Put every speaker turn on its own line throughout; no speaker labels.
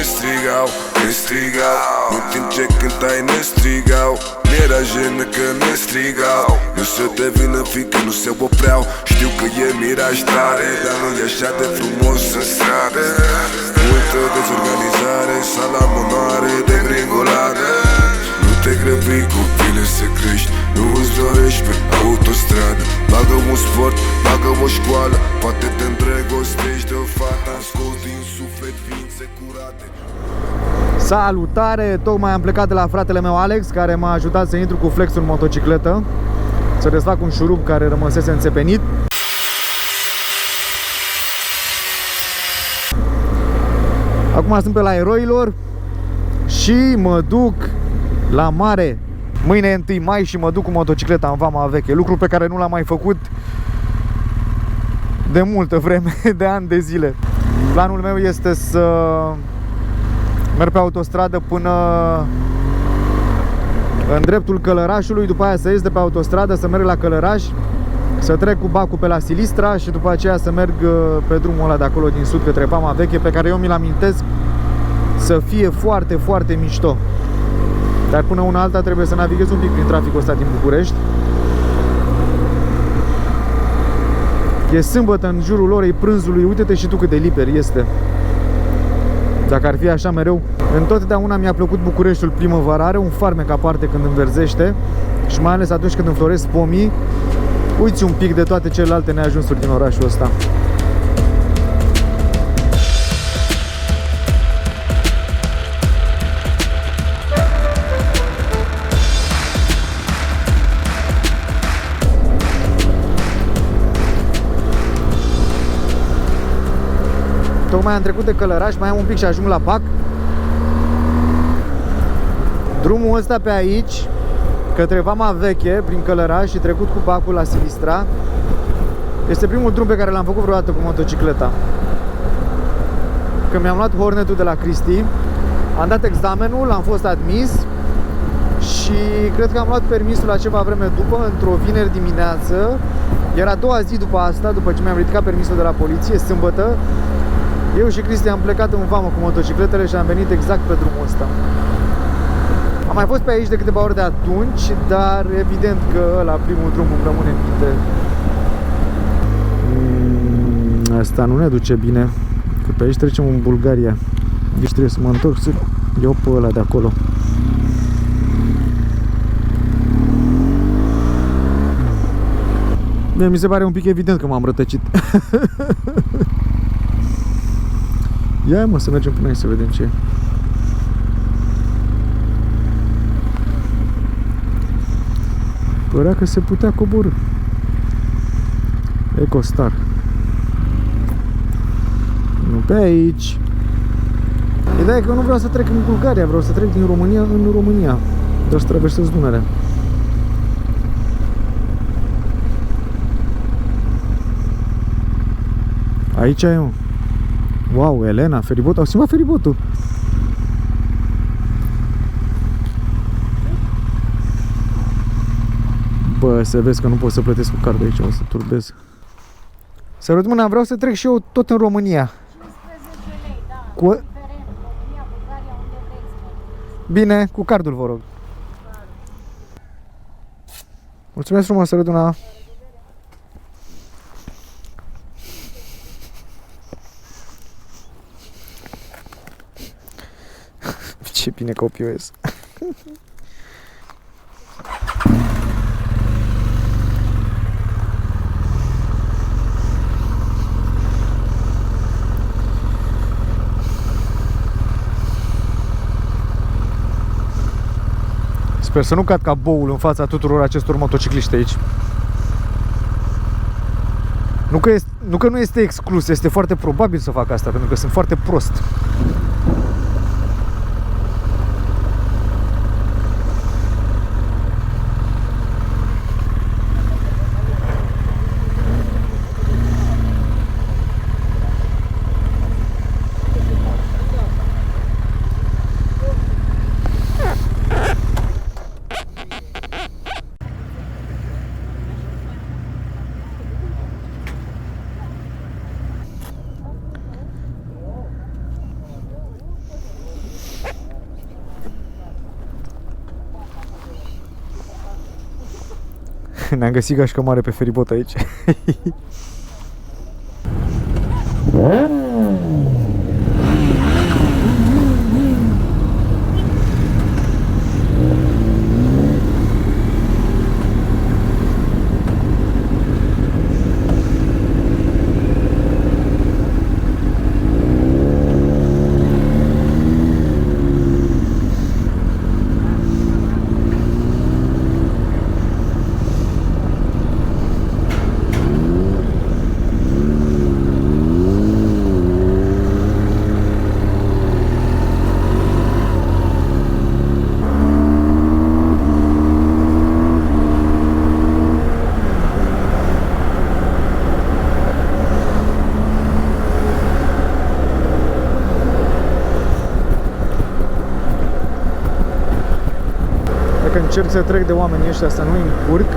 ne strigau în timp ce cântai ne strigau. Mi-era jenă că ne strigau. Nu se devină fiindcă nu se opreau. Știu că e miraj tare, dar nu e așa de frumos în stradă. Multă dezorganizare, sala monoare de gringoladă. Nu te grăbi cu file să crești, nu îți dorești pe autostradă. Bagă un sport, bagă o școală, poate te îndrăgostești de o fată. Scos din suflet ființe curate.
Salutare! Tocmai am plecat de la fratele meu Alex, care m-a ajutat să intru cu flexul în motocicletă, să desfac un șurub care rămăsese înțepenit. Acum sunt pe la Eroilor și mă duc la mare. Mâine e 1 mai și mă duc cu motocicleta în Vama Veche, lucru pe care nu l-am mai făcut de multă vreme, de ani de zile. Planul meu este să merg pe autostradă până în dreptul Călărașului, după aia să ies de pe autostradă, să merg la Călăraș, să trec cu bacul pe la Silistra și după aceea să merg pe drumul ăla de acolo din sud către Vama Veche, pe care eu mi-l amintesc să fie foarte, foarte mișto. Dar până una alta trebuie să navighez un pic prin traficul ăsta din București. E sâmbătă, în jurul orei prânzului, uite-te și tu cât de liber este. Dacă ar fi așa mereu. Întotdeauna mi-a plăcut Bucureștiul primăvara, are un farmec aparte când înverzește și mai ales atunci când înfloresc pomii. Uiți un pic de toate celelalte neajunsuri din orașul ăsta. Tocmai am trecut de Călăraș, mai am un pic și ajung la Bac. Drumul ăsta pe aici, către Vama Veche, prin Călăraș și trecut cu bacul la Silistra, este primul drum pe care l-am făcut vreodată cu motocicleta. Când mi-am luat Hornetul de la Cristi, am dat examenul, am fost admis și cred că am luat permisul la ceva vreme după, într-o vineri dimineață. Era a doua zi după asta, după ce mi-am ridicat permisul de la poliție, sâmbătă. Eu și Cristi am plecat în Vamă cu motocicletele și am venit exact pe drumul ăsta. Am mai fost pe aici de câteva ori de atunci, dar evident că la primul drum îmi rămâne în minte. Asta nu ne duce bine, că pe aici trecem în Bulgaria. Deci trebuie să mă întorc să iau pe ăla de acolo. Mi se pare un pic evident că m-am rătăcit. Ia mă, să mergem până aici să vedem ce e. Părea că se putea coborî. Ecostar. Nu pe aici. Ideea e că eu nu vreau să trec în Bulgaria, vreau să trec din România în România. Doar să traversez Dunărea. Aici e eu. Wow, Elena, feribotul, au schimbat feribotul. Bă, să vezi că nu pot să plătesc cu cardul aici, o să turbez. Sărut mâna, vreau să trec și eu tot în România.
15 lei, da.
Cu...
România, Bulgaria, unde vrei.
Bine, cu cardul, vă rog. Mulțumesc frumos, sărut mâna. Ce bine copiez. Sper să nu cad ca boul în fața tuturor acestor motocicliști aici. Nu că nu este exclus, este foarte probabil să fac asta, pentru că sunt foarte prost. Ne-am găsit gașcă mare pe feribot aici. Încerc să trec de oamenii ăștia, să nu-i încurc.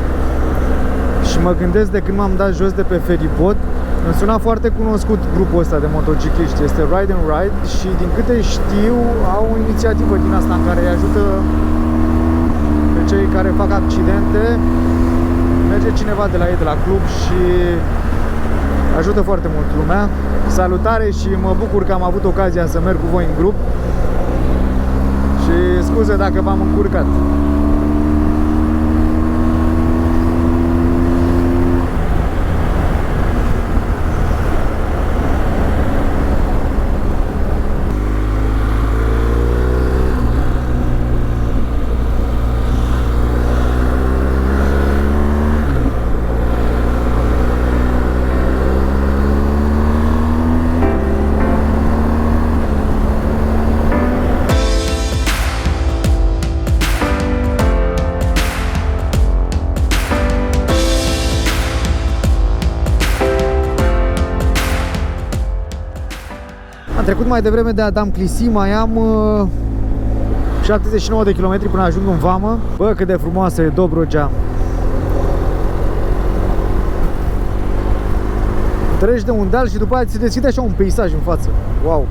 Și mă gândesc, de când m-am dat jos de pe feribot, îmi suna foarte cunoscut grupul ăsta de motocicliști. Este Ride and Ride și din câte știu au o inițiativă din asta în care îi ajută pe cei care fac accidente. Merge cineva de la ei, de la club, și ajută foarte mult lumea. Salutare și mă bucur că am avut ocazia să merg cu voi în grup. Și scuze dacă v-am încurcat. Am trecut mai devreme de Adam Clisi, mai am 79 de km până ajung în vamă. Bă, cât de frumoasă e Dobrogea. Treci de un deal și după aia ți se deschide așa un peisaj în față. Wow!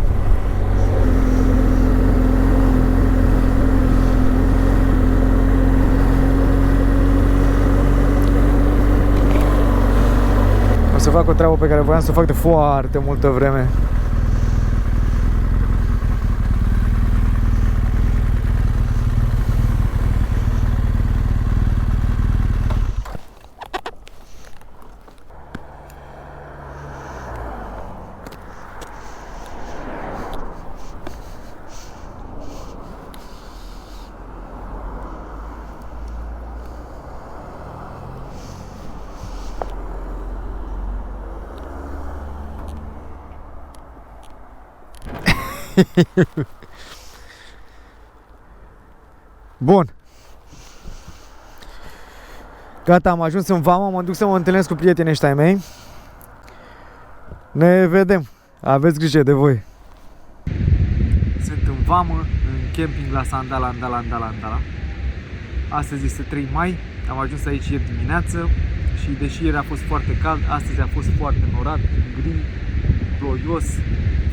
O să fac o treabă pe care voiam să o fac de foarte multă vreme. Bun. Gata, am ajuns în vamă, mă duc să mă întâlnesc cu prietenii ăștia ai mei. Ne vedem. Aveți grijă de voi. Sunt în vamă, în camping la Sandala, Andala. Astăzi este 3 mai. Am ajuns aici ieri dimineață și deși ieri a fost foarte cald, astăzi a fost foarte norat, gri, ploios,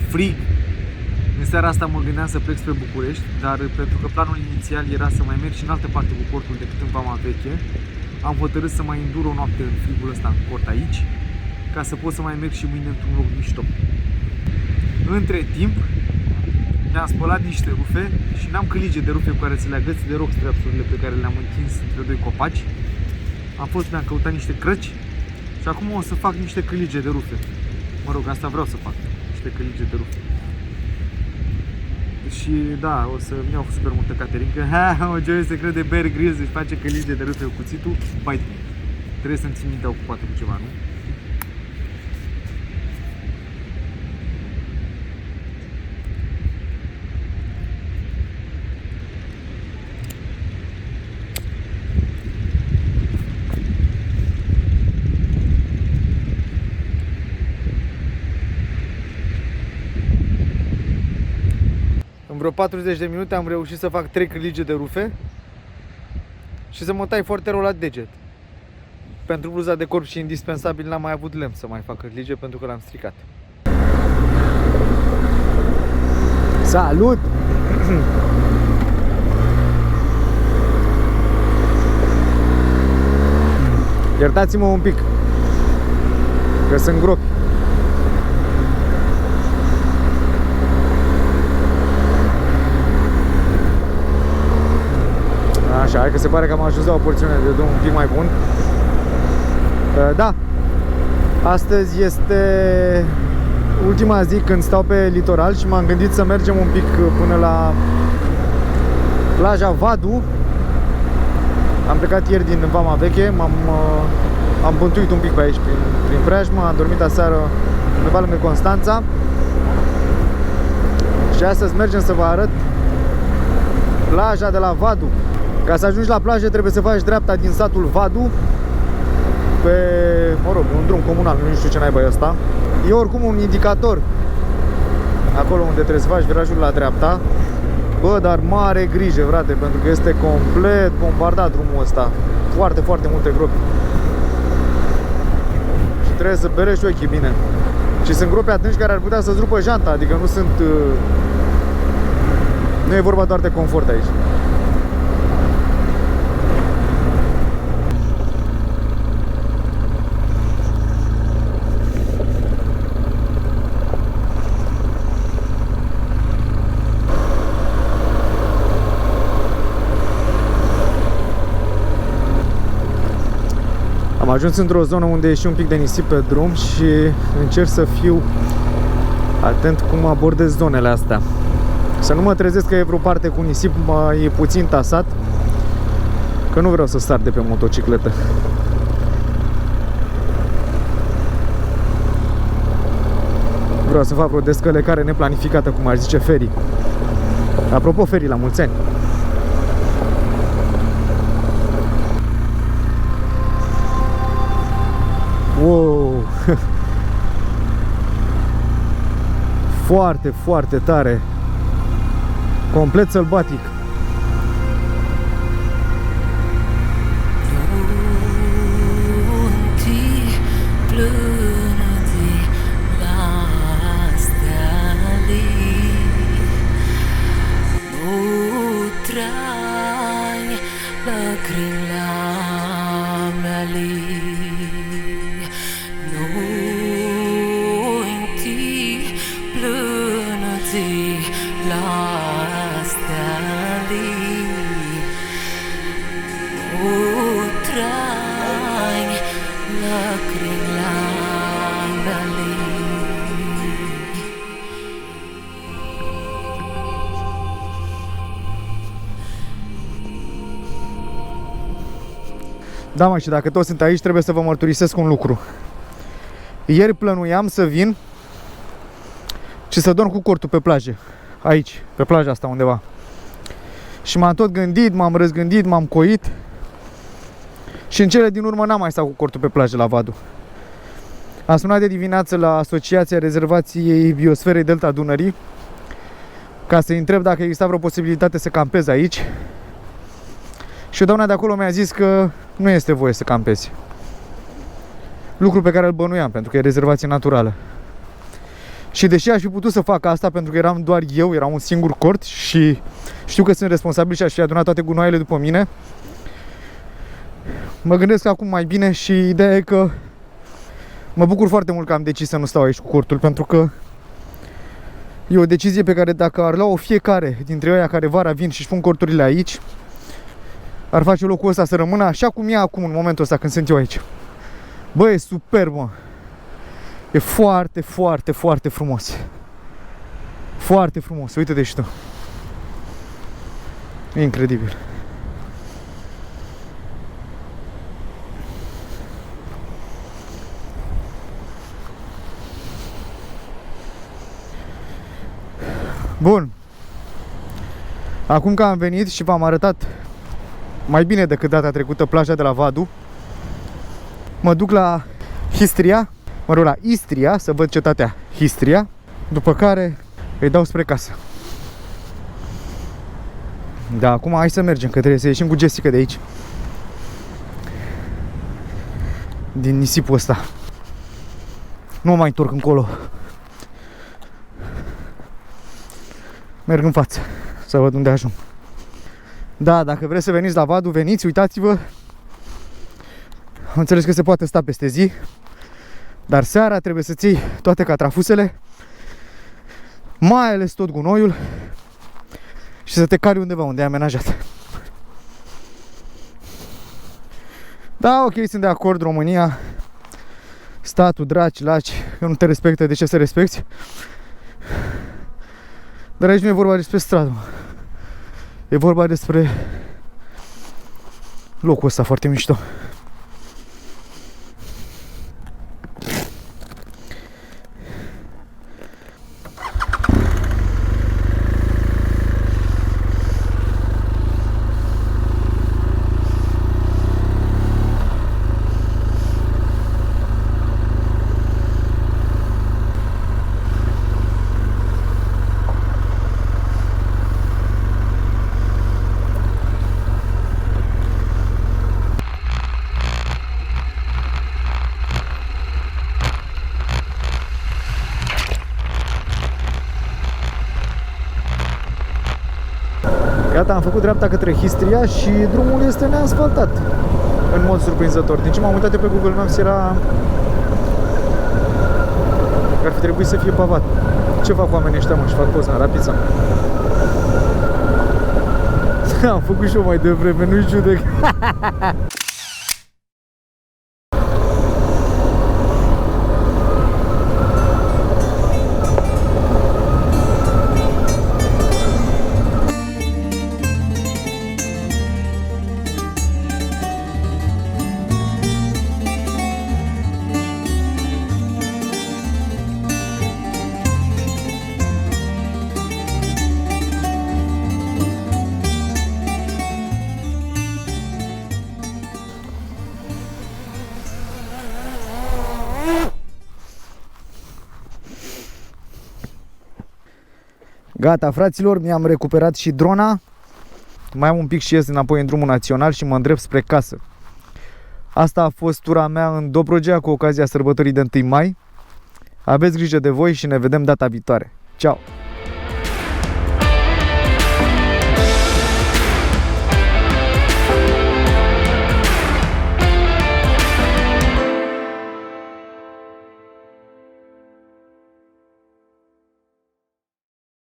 frig. În seara asta mă gândeam să plec spre București, dar pentru că planul inițial era să mai merg și în altă parte cu cortul decât în vama veche, am hotărât să mai îndur o noapte în frigul ăsta în cort aici, ca să pot să mai merg și mâine într-un loc mișto. Între timp, mi-am spălat niște rufe și n-am călige de rufe cu care să le agăț de rock straps-urile pe care le-am întins între doi copaci. Mi-am căutat niște crăci și acum o să fac niște călige de rufe. Mă rog, asta vreau să fac, niște călige de rufe. Și da, o să-mi iau super multă caterincă. O joie secret de Bear Grylls își face călige de rufe cu cuțitul. Bite me. Trebuie să-mi țin mintea ocupată cu ceva, nu? În vreo 40 de minute am reușit să fac 3 cârlige de rufe și să mă tai foarte rău la deget. Pentru bluza de corp și indispensabil n-am mai avut lemn să mai fac cârlige pentru că l-am stricat. Salut! Iertați-mă un pic, că sunt gropi. Așa, hai că se pare că am ajuns la o porțiune de drum un pic mai bun. Da, astăzi este ultima zi când stau pe litoral și m-am gândit să mergem un pic până la plaja Vadu. Am plecat ieri din Vama Veche, am bântuit un pic pe aici prin preajmă, am dormit aseară undeva lângă Constanța. Și astăzi mergem să vă arăt plaja de la Vadu. Ca să ajungi la plajă trebuie să faci dreapta din satul Vadu pe, mă rog, un drum comunal, nu știu ce naiba e ăsta. E oricum un indicator acolo unde trebuie să faci virajul la dreapta. Bă, dar mare grijă, frate, pentru că este complet bombardat drumul ăsta. Foarte, foarte multe gropi. Și trebuie să berești ochii bine. Și sunt gropi atunci care ar putea să-ți rupă janta, adică nu sunt... Nu e vorba doar de confort aici. Am ajuns într-o zonă unde e și un pic de nisip pe drum și încerc să fiu atent cum abordez zonele astea. Să nu mă trezesc că e vreo parte cu nisip mai puțin tasat, că nu vreau să sar de pe motocicletă. Vreau să fac o descălecare neplanificată, cum ar zice Feri. Apropo, Feri, la mulți ani! Wow! Foarte, foarte tare. Complet sălbatic. Da, mă, și dacă toți sunt aici, trebuie să vă mărturisesc un lucru. Ieri plănuiam să vin și să dorm cu cortul pe plajă. Aici, pe plaja asta undeva. Și m-am tot gândit, m-am răzgândit, m-am coit. Și în cele din urmă n-am mai stat cu cortul pe plajă la Vadu. Am sunat de dimineață la Asociația Rezervației Biosferei Delta Dunării ca să-i întreb dacă exista vreo posibilitate să campez aici. Și doamna de acolo mi-a zis că nu este voie să campezi. Lucru pe care îl bănuiam, pentru că e rezervație naturală. Și deși aș fi putut să fac asta, pentru că eram doar eu, era un singur cort și știu că sunt responsabil și aș fi adunat toate gunoaiele după mine, mă gândesc acum mai bine și ideea e că mă bucur foarte mult că am decis să nu stau aici cu cortul, pentru că e o decizie pe care dacă ar lua-o fiecare dintre ăia care vara vin și își pun corturile aici, ar face locul ăsta să rămână așa cum e acum, în momentul ăsta când sunt eu aici. Bă, e superb, mă. E foarte, foarte, foarte frumos. Foarte frumos, uite-te și tu. E incredibil. Bun. Acum că am venit și v-am arătat mai bine decât data trecută plaja de la Vadu, mă duc la Histria, mă rog, la Istria, să văd cetatea Histria, după care îi dau spre casă. Da, acum hai să mergem, că trebuie să ieșim cu Jessica de aici, din nisipul ăsta. Nu mă mai întorc încolo. Merg în față, să văd unde ajung. Da, dacă vreți să veniți la Vadu, veniți, uitați-vă. Am înțeles că se poate sta peste zi, dar seara trebuie să-ți iei toate catrafusele, mai ales tot gunoiul, și să te cari undeva unde ai amenajat. Da, ok, sunt de acord, România, statul, draci, laci, că nu te respectă, de ce să respecti? Dar aici nu e vorba despre stradă, e vorba despre locul ăsta foarte mișto. Gata, am făcut dreapta către Histria și drumul este neasfaltat în mod surprinzător. Din ce m-am uitat pe Google Maps era că ar fi trebuit să fie pavat. Ce fac oamenii ăștia, mă? Și fac poza, rapița. Am făcut și eu mai devreme, nu-i judec. Gata, fraților, mi-am recuperat și drona. Mai am un pic și ies înapoi în drumul național și mă îndrept spre casă. Asta a fost tura mea în Dobrogea cu ocazia sărbătorii de 1 mai. Aveți grijă de voi și ne vedem data viitoare. Ciao!